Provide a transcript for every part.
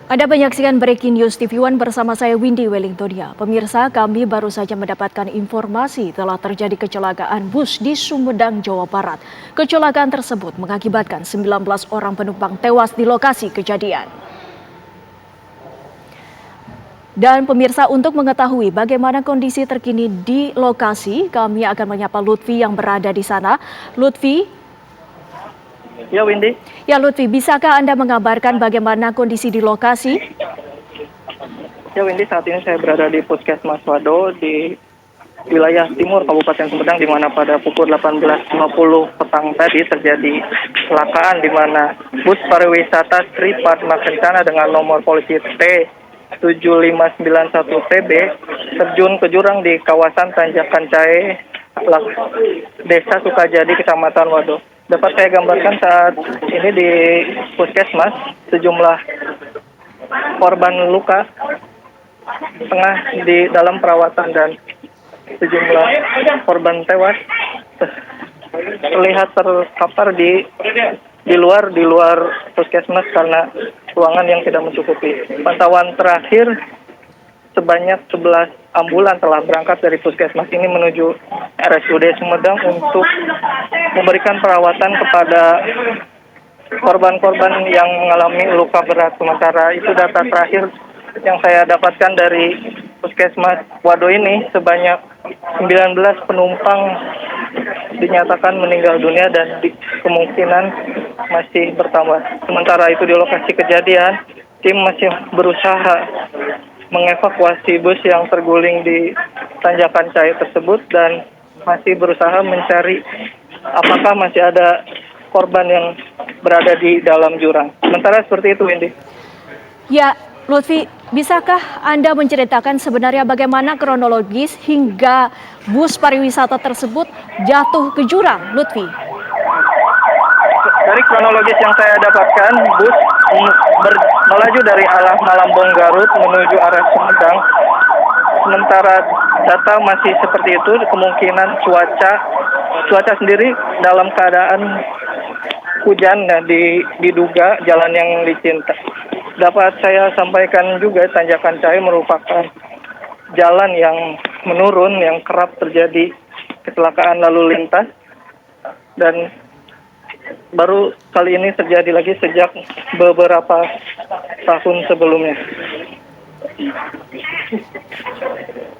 Anda menyaksikan Breaking News TV One bersama saya Windy Wellingtonia. Pemirsa, kami baru saja mendapatkan informasi telah terjadi kecelakaan bus di Sumedang, Jawa Barat. Kecelakaan tersebut mengakibatkan 19 orang penumpang tewas di lokasi kejadian. Dan pemirsa, untuk mengetahui bagaimana kondisi terkini di lokasi, kami akan menyapa Lutfi yang berada di sana. Lutfi. Ya, Windy. Ya, Lutfi, bisakah Anda mengabarkan bagaimana kondisi di lokasi? Ya, Windy, saat ini saya berada di Puskesmas Wado di wilayah timur Kabupaten Sumedang, di mana pada pukul 18.50 petang tadi terjadi kecelakaan di mana bus pariwisata Sri Padma Kencana dengan nomor polisi T7591TB terjun ke jurang di kawasan Tanjakan Cahe, Desa Sukajadi, Kecamatan Wado. Dapat saya gambarkan saat ini di Puskesmas, sejumlah korban luka tengah di dalam perawatan dan sejumlah korban tewas terlihat terkapar di luar Puskesmas karena ruangan yang tidak mencukupi. Pantauan terakhir, sebanyak 11 ambulan telah berangkat dari Puskesmas ini menuju RSUD Sumedang untuk memberikan perawatan kepada korban-korban yang mengalami luka berat. Sementara itu data terakhir yang saya dapatkan dari Puskesmas Wado ini, sebanyak 19 penumpang dinyatakan meninggal dunia dan kemungkinan masih bertambah. Sementara itu di lokasi kejadian, tim masih berusaha mengevakuasi bus yang terguling di Tanjakan Cahe tersebut dan masih berusaha mencari apakah masih ada korban yang berada di dalam jurang. Sementara seperti itu, Windy. Ya, Lutfi, bisakah Anda menceritakan sebenarnya bagaimana kronologis hingga bus pariwisata tersebut jatuh ke jurang, Lutfi? Dari kronologis yang saya dapatkan, bus melaju dari arah Malambong Garut menuju arah Sumedang. Sementara data masih seperti itu, kemungkinan cuaca sendiri dalam keadaan hujan, diduga jalan yang licin. Dapat saya sampaikan juga, Tanjakan Cahe merupakan jalan yang menurun yang kerap terjadi kecelakaan lalu lintas, dan baru kali ini terjadi lagi sejak beberapa tahun sebelumnya.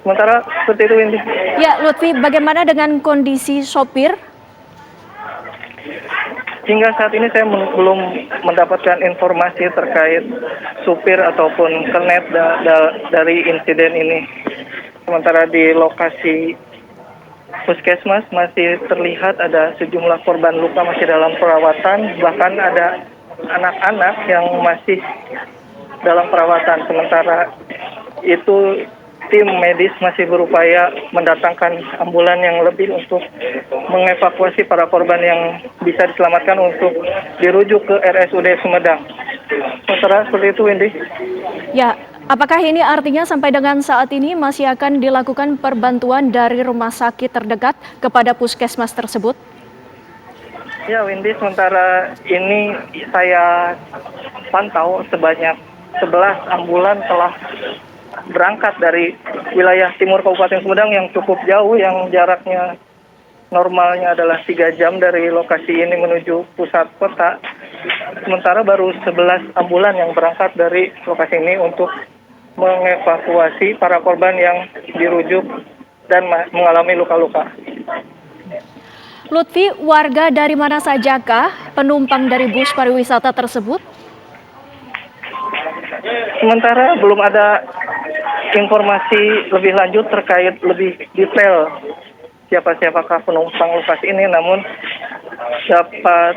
Sementara seperti itu, Windy. Ya, Lutfi, bagaimana dengan kondisi sopir? Hingga saat ini saya belum mendapatkan informasi terkait supir ataupun kernet dari insiden ini. Sementara di lokasi Puskesmas masih terlihat ada sejumlah korban luka masih dalam perawatan, bahkan ada anak-anak yang masih dalam perawatan. Sementara itu tim medis masih berupaya mendatangkan ambulan yang lebih untuk mengevakuasi para korban yang bisa diselamatkan untuk dirujuk ke RSUD Sumedang. Sementara seperti itu, Windy. Ya, apakah ini artinya sampai dengan saat ini masih akan dilakukan perbantuan dari rumah sakit terdekat kepada puskesmas tersebut? Ya, Windy, sementara ini saya pantau sebanyak 11 ambulan telah berangkat dari wilayah timur Kabupaten Sumedang yang cukup jauh, yang jaraknya normalnya adalah 3 jam dari lokasi ini menuju pusat kota. Sementara baru 11 ambulan yang berangkat dari lokasi ini untuk mengevakuasi para korban yang dirujuk dan mengalami luka-luka. Lutfi, warga dari mana sajakah penumpang dari bus pariwisata tersebut? Sementara belum ada informasi lebih lanjut terkait lebih detail siapakah penumpang lokasi ini, namun dapat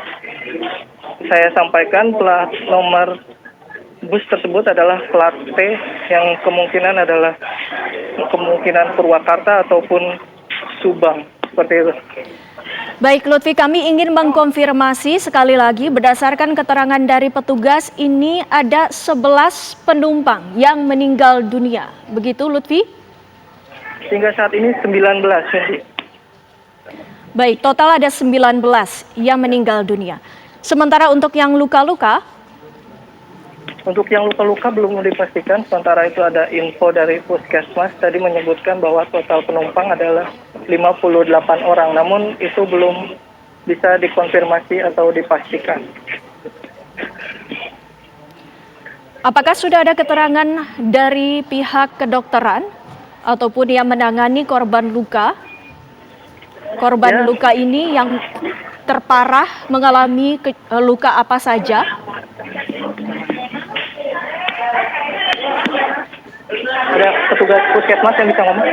saya sampaikan plat nomor bus tersebut adalah plat T yang kemungkinan adalah Purwakarta ataupun Subang, seperti itu. Baik, Lutfi, kami ingin mengkonfirmasi sekali lagi berdasarkan keterangan dari petugas ini ada 11 penumpang yang meninggal dunia. Begitu, Lutfi? Hingga saat ini 19. Baik, total ada 19 yang meninggal dunia. Sementara untuk yang luka-luka? Untuk yang luka-luka belum dipastikan, sementara itu ada info dari Puskesmas tadi menyebutkan bahwa total penumpang adalah 58 orang, namun itu belum bisa dikonfirmasi atau dipastikan. Apakah sudah ada keterangan dari pihak kedokteran ataupun yang menangani korban luka? Korban luka ini yang terparah mengalami luka apa saja? Ada petugas Puskesmas yang bisa ngomong?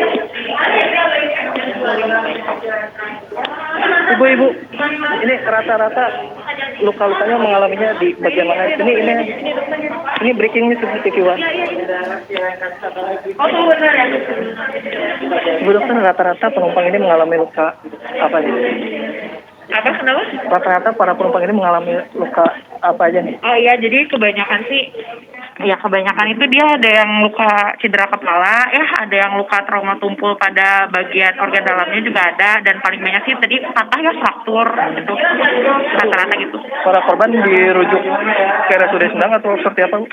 Ibu, ini rata-rata luka-lukanya mengalaminya di bagian mana? Ini breaking news TV One. Ibu dokter, rata-rata penumpang ini mengalami luka apa nih? Apa kenapa? Rata-rata para penumpang ini mengalami luka apa aja nih? Oh iya, jadi kebanyakan itu dia ada yang luka cedera kepala, ada yang luka trauma tumpul pada bagian organ dalamnya juga ada, dan paling banyak sih tadi patah ya, fraktur gitu, rata-rata gitu. Para korban dirujuk ke RSUD Sumedang atau seperti apa, Bu?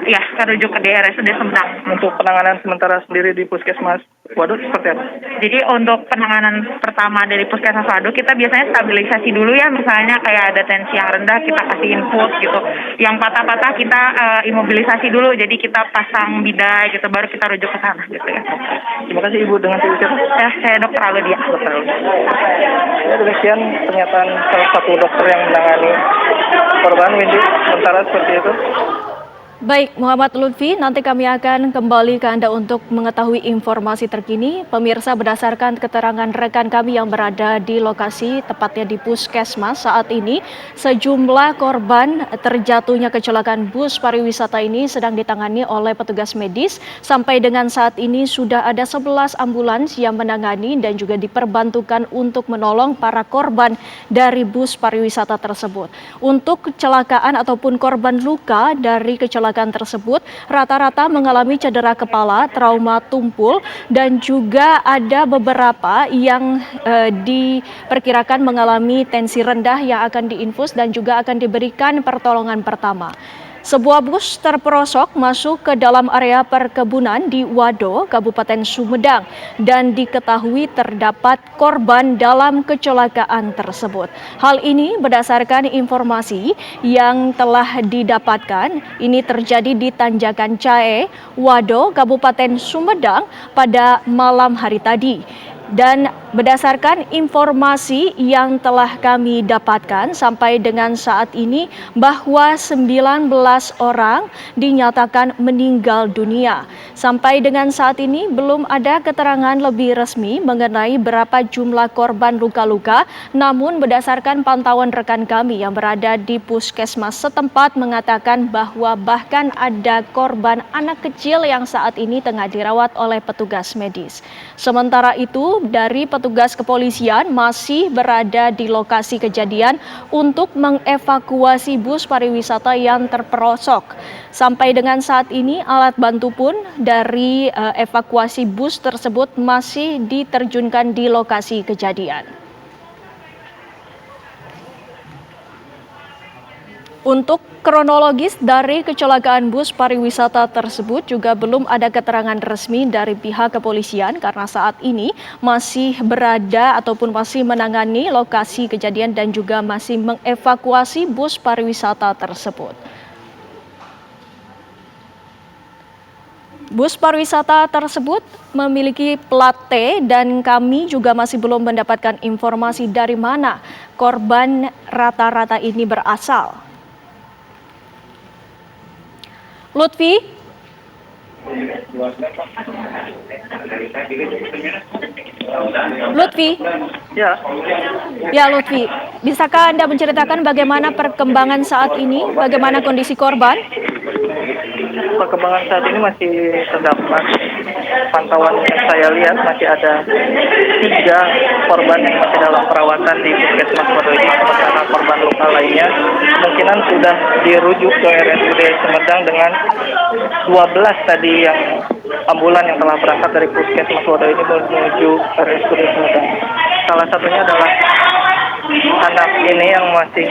Ya, rujuk ke RSUD Sumedang. Untuk penanganan sementara sendiri di Puskesmas Waduk seperti apa? Jadi untuk penanganan pertama dari Puskesmas Waduk, kita biasanya stabilisasi dulu ya, misalnya kayak ada tensi yang rendah, kita kasih infus gitu. Yang patah-patah kita imobilisasi dulu, jadi kita pasang bidai gitu, baru kita rujuk ke sana gitu ya. Terima kasih Ibu, dengan siapa? Saya Dr. Aludia. Dokter Aldi. Ya, demikian pernyataan salah satu dokter yang menangani korban, Windy. Sementara seperti itu. Baik, Muhammad Lutfi, nanti kami akan kembali ke Anda untuk mengetahui informasi terkini. Pemirsa, berdasarkan keterangan rekan kami yang berada di lokasi, tepatnya di Puskesmas saat ini, sejumlah korban terjatuhnya kecelakaan bus pariwisata ini sedang ditangani oleh petugas medis. Sampai dengan saat ini sudah ada 11 ambulans yang menangani dan juga diperbantukan untuk menolong para korban dari bus pariwisata tersebut. Untuk kecelakaan ataupun korban luka dari kecelakaan tersebut rata-rata mengalami cedera kepala, trauma tumpul, dan juga ada beberapa yang diperkirakan mengalami tensi rendah yang akan diinfus dan juga akan diberikan pertolongan pertama. Sebuah bus terperosok masuk ke dalam area perkebunan di Wado, Kabupaten Sumedang, dan diketahui terdapat korban dalam kecelakaan tersebut. Hal ini berdasarkan informasi yang telah didapatkan, ini terjadi di Tanjakan Cae, Wado, Kabupaten Sumedang pada malam hari tadi. Dan berdasarkan informasi yang telah kami dapatkan sampai dengan saat ini bahwa 19 orang dinyatakan meninggal dunia. Sampai dengan saat ini belum ada keterangan lebih resmi mengenai berapa jumlah korban luka-luka, namun berdasarkan pantauan rekan kami yang berada di Puskesmas setempat mengatakan bahwa bahkan ada korban anak kecil yang saat ini tengah dirawat oleh petugas medis. Sementara itu, dari petugas kepolisian masih berada di lokasi kejadian untuk mengevakuasi bus pariwisata yang terperosok. Sampai dengan saat ini alat bantu pun dari evakuasi bus tersebut masih diterjunkan di lokasi kejadian. Untuk kronologis dari kecelakaan bus pariwisata tersebut juga belum ada keterangan resmi dari pihak kepolisian karena saat ini masih berada ataupun masih menangani lokasi kejadian dan juga masih mengevakuasi bus pariwisata tersebut. Bus pariwisata tersebut memiliki plat T dan kami juga masih belum mendapatkan informasi dari mana korban rata-rata ini berasal. Lutfi? Lutfi? Ya. Ya, Lutfi. Bisakah Anda menceritakan bagaimana perkembangan saat ini? Bagaimana kondisi korban? Perkembangan saat ini masih terdapat pantauan yang saya lihat masih ada 3 korban yang masih dalam perawatan di Puskesmas Waduk ini, sementara korban luka lainnya kemungkinan sudah dirujuk ke RSUD Sumedang dengan 12 tadi yang ambulan yang telah berangkat dari Puskesmas Waduk ini menuju RSUD Sumedang. Salah satunya adalah anak ini yang masih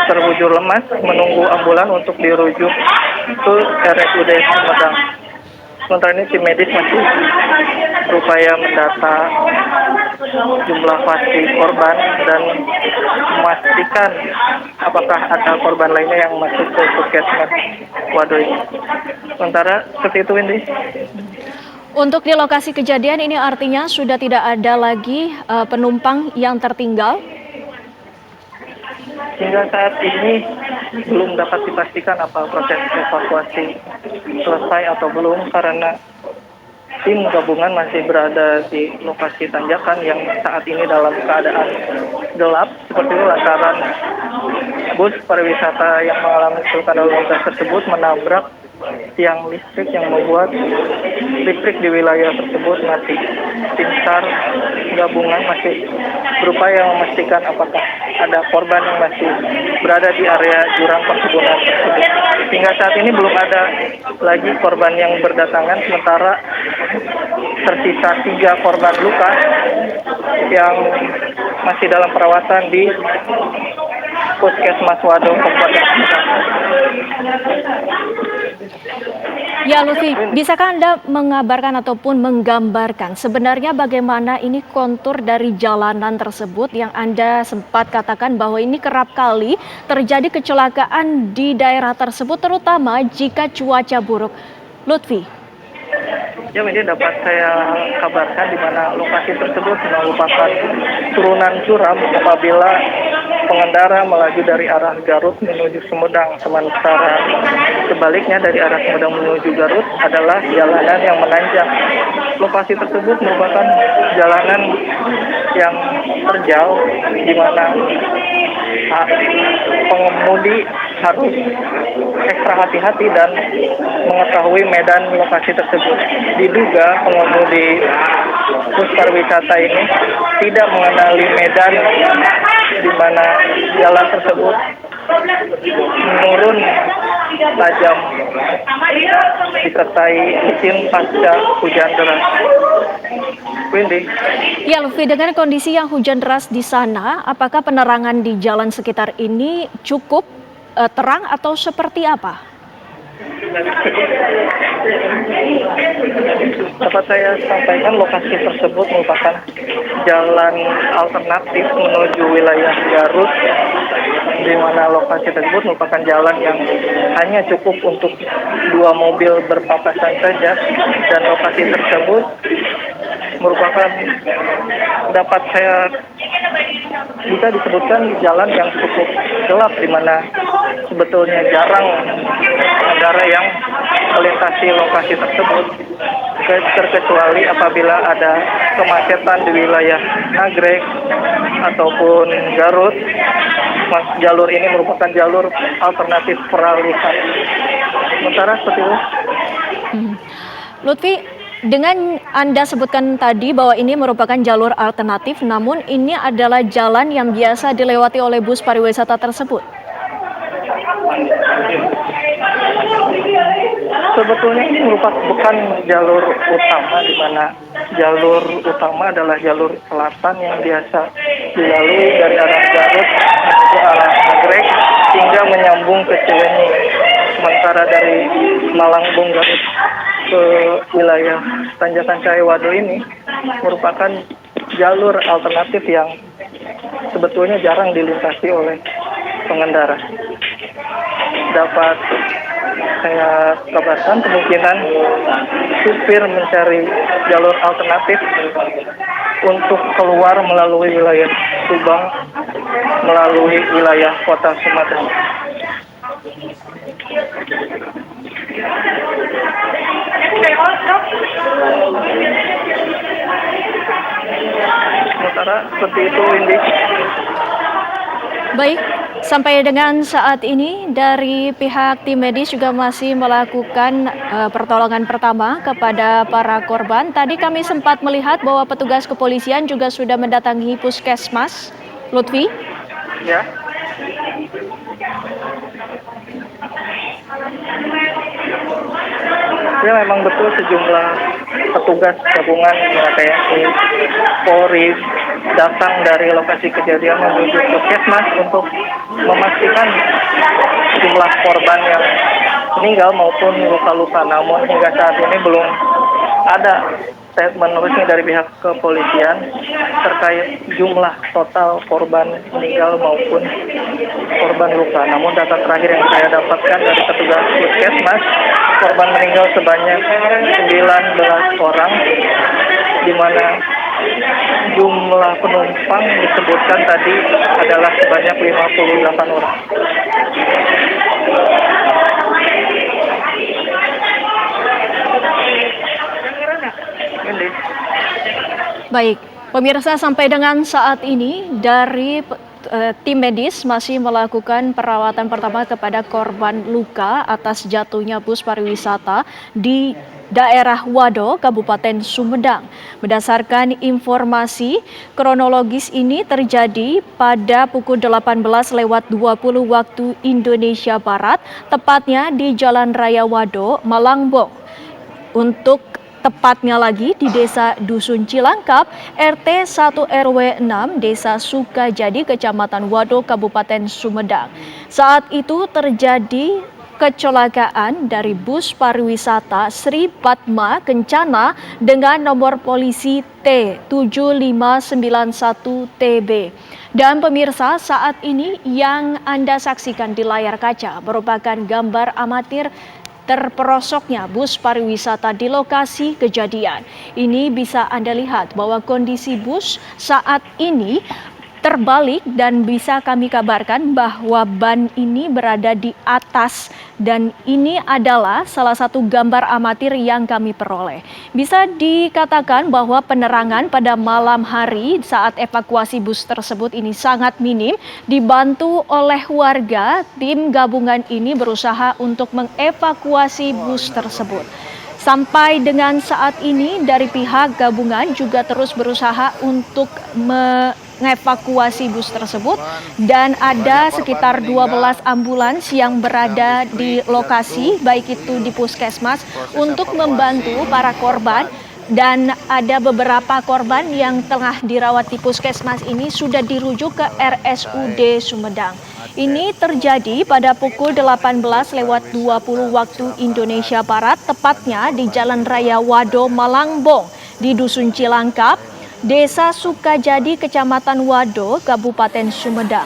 terbujur lemas menunggu ambulan untuk dirujuk ke RSUD Sumedang. Sementara ini tim medis masih berupaya mendata jumlah pasti korban dan memastikan apakah ada korban lainnya yang masuk ke puskesmas Wadoy. Sementara seperti itu, Windy. Untuk di lokasi kejadian ini artinya sudah tidak ada lagi penumpang yang tertinggal. Hingga saat ini belum dapat dipastikan apa proses evakuasi selesai atau belum karena tim gabungan masih berada di lokasi tanjakan yang saat ini dalam keadaan gelap seperti itu lantaran bus pariwisata yang mengalami kesulitan lalu lintas tersebut menabrak tiang listrik yang membuat listrik di wilayah tersebut mati. Tim SAR gabungan masih berupaya memastikan apakah ada korban yang masih berada di area jurang perkebunan tersebut. Hingga saat ini belum ada lagi korban yang berdatangan, sementara tersisa 3 korban luka yang masih dalam perawatan di Puskesmas Wado Kabupaten Sumedang. Ya Lutfi, bisakah Anda mengabarkan ataupun menggambarkan sebenarnya bagaimana ini kontur dari jalanan tersebut yang Anda sempat katakan bahwa ini kerap kali terjadi kecelakaan di daerah tersebut terutama jika cuaca buruk. Lutfi. Ya, ini dapat saya kabarkan di mana lokasi tersebut merupakan turunan curam apabila pengendara melaju dari arah Garut menuju Sumedang, sementara sebaliknya dari arah Sumedang menuju Garut adalah jalanan yang menanjak. Lokasi tersebut merupakan jalanan yang terjal di mana pengemudi harus ekstra hati-hati dan mengetahui medan lokasi tersebut. Diduga pengemudi bus pariwisata ini tidak mengenali medan di mana jalan tersebut menurun tajam disertai licin pasca hujan deras. Windy. Ya Lutfi, dengan kondisi yang hujan deras di sana, apakah penerangan di jalan sekitar ini cukup terang atau seperti apa? Dapat saya sampaikan lokasi tersebut merupakan jalan alternatif menuju wilayah Garut, di mana lokasi tersebut merupakan jalan yang hanya cukup untuk 2 mobil berpapasan saja, dan lokasi tersebut merupakan dapat saya bisa disebutkan jalan yang cukup gelap di mana sebetulnya jarang pengendara yang melintasi lokasi tersebut terkecuali apabila ada kemacetan di wilayah Nagrek ataupun Garut. Jalur ini merupakan jalur alternatif peralihan. Sementara seperti itu. Lutfi, dengan Anda sebutkan tadi bahwa ini merupakan jalur alternatif, namun ini adalah jalan yang biasa dilewati oleh bus pariwisata tersebut. Sebetulnya ini merupakan bukan jalur utama, di mana jalur utama adalah jalur selatan yang biasa dilalui dari arah Garut ke arah Nagrek hingga menyambung ke Cilenyi. Sementara dari Malangbong Garut ke wilayah Tanjakan Cahaya Wado ini merupakan jalur alternatif yang sebetulnya jarang dilintasi oleh pengendara. Dapat saya kabarkan kemungkinan supir mencari jalur alternatif untuk keluar melalui wilayah Subang melalui wilayah kota Sumedang. Sementara seperti itu, Windy. Baik, sampai dengan saat ini dari pihak tim medis juga masih melakukan pertolongan pertama kepada para korban. Tadi kami sempat melihat bahwa petugas kepolisian juga sudah mendatangi puskesmas. Lutfi? Ya. Ya, memang betul sejumlah petugas gabungan TNI, Polri datang dari lokasi kejadian menuju puskesmas untuk memastikan jumlah korban yang meninggal maupun luka-luka. Namun hingga saat ini belum ada statement resmi dari pihak kepolisian terkait jumlah total korban meninggal maupun korban luka. Namun data terakhir yang saya dapatkan dari petugas puskesmas, korban meninggal sebanyak 19 orang, di mana jumlah penumpang disebutkan tadi adalah sebanyak 58 orang. Baik, pemirsa, sampai dengan saat ini dari tim medis masih melakukan perawatan pertama kepada korban luka atas jatuhnya bus pariwisata di daerah Wado, Kabupaten Sumedang. Berdasarkan informasi, kronologis ini terjadi pada pukul 18.20 waktu Indonesia Barat, tepatnya di Jalan Raya Wado, Malangbong. Untuk tepatnya lagi di Desa Dusun Cilangkap, RT 1 RW 6, Desa Sukajadi, Kecamatan Wado, Kabupaten Sumedang. Saat itu terjadi kecelakaan dari bus pariwisata Sri Padma Kencana dengan nomor polisi T7591TB. Dan pemirsa, saat ini yang Anda saksikan di layar kaca merupakan gambar amatir terperosoknya bus pariwisata di lokasi kejadian. Ini bisa Anda lihat bahwa kondisi bus saat ini terbalik dan bisa kami kabarkan bahwa ban ini berada di atas, dan ini adalah salah satu gambar amatir yang kami peroleh. Bisa dikatakan bahwa penerangan pada malam hari saat evakuasi bus tersebut ini sangat minim. Dibantu oleh warga, tim gabungan ini berusaha untuk mengevakuasi bus tersebut. Sampai dengan saat ini dari pihak gabungan juga terus berusaha untuk mengevakuasi bus tersebut, dan ada sekitar 12 ambulans yang berada di lokasi, baik itu di puskesmas, untuk membantu para korban. Dan ada beberapa korban yang tengah dirawat di puskesmas ini sudah dirujuk ke RSUD Sumedang. Ini terjadi pada pukul 18.20 waktu Indonesia Barat, tepatnya di Jalan Raya Wado Malangbong di Dusun Cilangkap, Desa Sukajadi, Kecamatan Wado, Kabupaten Sumedang.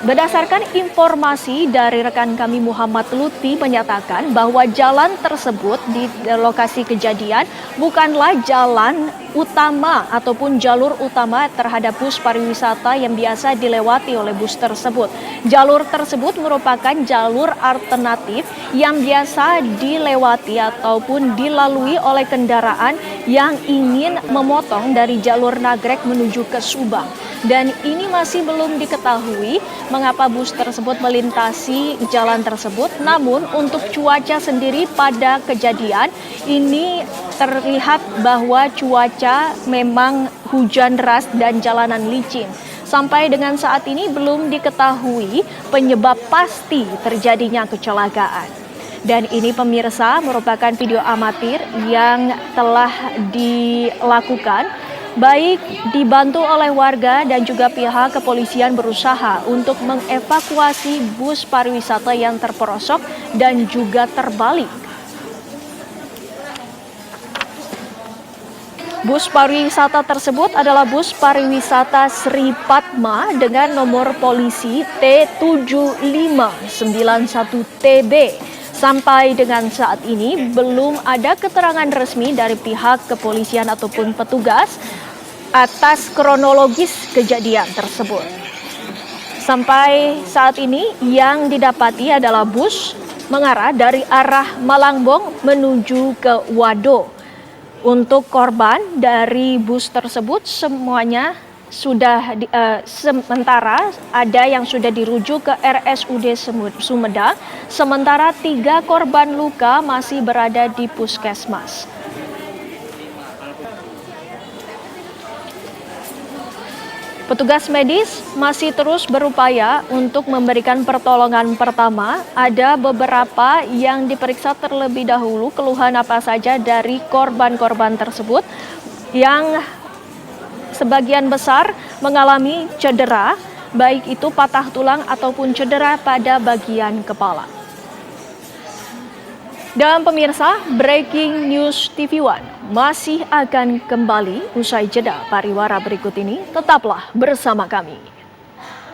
Berdasarkan informasi dari rekan kami Muhammad Lutfi menyatakan bahwa jalan tersebut di lokasi kejadian bukanlah jalan utama ataupun jalur utama terhadap bus pariwisata yang biasa dilewati oleh bus tersebut. Jalur tersebut merupakan jalur alternatif yang biasa dilewati ataupun dilalui oleh kendaraan yang ingin memotong dari jalur Nagrek menuju ke Subang. Dan ini masih belum diketahui mengapa bus tersebut melintasi jalan tersebut. Namun untuk cuaca sendiri pada kejadian ini terlihat bahwa cuaca memang hujan deras dan jalanan licin. Sampai dengan saat ini belum diketahui penyebab pasti terjadinya kecelakaan. Dan ini pemirsa merupakan video amatir yang telah dilakukan, baik dibantu oleh warga dan juga pihak kepolisian berusaha untuk mengevakuasi bus pariwisata yang terperosok dan juga terbalik. Bus pariwisata tersebut adalah bus pariwisata Sri Padma dengan nomor polisi T7591TB. Sampai dengan saat ini belum ada keterangan resmi dari pihak kepolisian ataupun petugas atas kronologis kejadian tersebut. Sampai saat ini yang didapati adalah bus mengarah dari arah Malangbong menuju ke Wado. Untuk korban dari bus tersebut semuanya sudah sementara ada yang sudah dirujuk ke RSUD Sumedang, sementara 3 korban luka masih berada di puskesmas. Petugas medis masih terus berupaya untuk memberikan pertolongan pertama. Ada beberapa yang diperiksa terlebih dahulu keluhan apa saja dari korban-korban tersebut yang sebagian besar mengalami cedera, baik itu patah tulang ataupun cedera pada bagian kepala. Dan pemirsa, Breaking News TV One masih akan kembali usai jeda pariwara berikut ini. Tetaplah bersama kami.